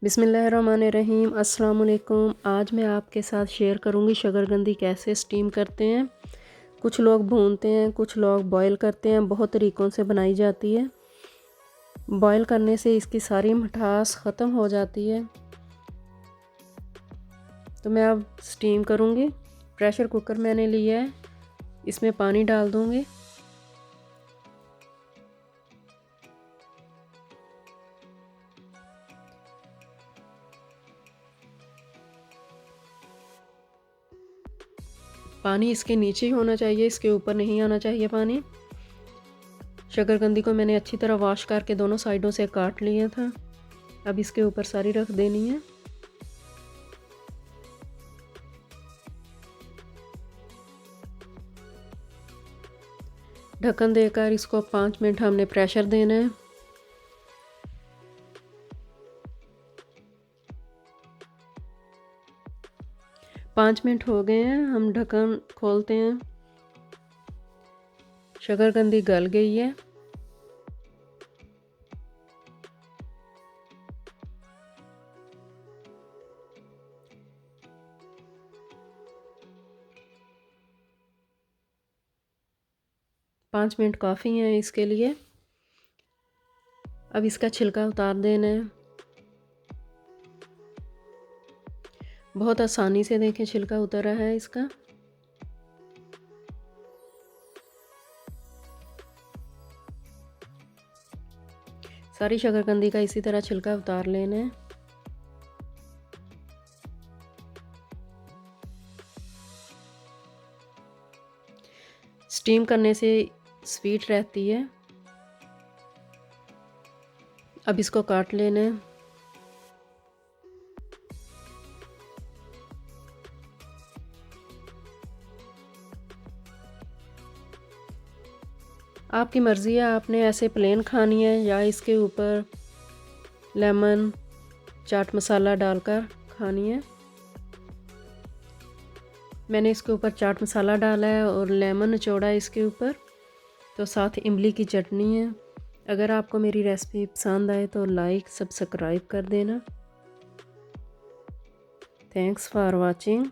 बिस्मिल्लाहिर्रहमानिर्रहीम। अस्सलाम वालेकुम। आज मैं आपके साथ शेयर करूंगी शकरकंदी कैसे स्टीम करते हैं। कुछ लोग भूनते हैं, कुछ लोग बॉईल करते हैं। बहुत तरीक़ों से बनाई जाती है। बॉईल करने से इसकी सारी मिठास ख़त्म हो जाती है। तो मैं अब स्टीम करूंगी। प्रेशर कुकर मैंने लिया है, इसमें पानी डाल दूंगी। पानी इसके नीचे ही होना चाहिए, इसके ऊपर नहीं आना चाहिए पानी। शकरकंदी को मैंने अच्छी तरह वॉश करके दोनों साइडों से काट लिया था। अब इसके ऊपर सारी रख देनी है। ढक्कन देकर इसको 5 मिनट हमने प्रेशर देना है। पाँच मिनट हो गए हैं, हम ढक्कन खोलते हैं। शकरकंदी गल गई है। पाँच मिनट काफ़ी हैं इसके लिए। अब इसका छिलका उतार देना है। बहुत आसानी से देखें छिलका उतर रहा है इसका। सारी शकरकंदी का इसी तरह छिलका उतार लेना है। स्टीम करने से स्वीट रहती है। अब इसको काट लेना है। आपकी मर्ज़ी है, आपने ऐसे प्लेन खानी है या इसके ऊपर लेमन चाट मसाला डालकर खानी है। मैंने इसके ऊपर चाट मसाला डाला है और लेमन निचोड़ा है इसके ऊपर। तो साथ इमली की चटनी है। अगर आपको मेरी रेसिपी पसंद आए तो लाइक सब्सक्राइब कर देना। Thanks for watching.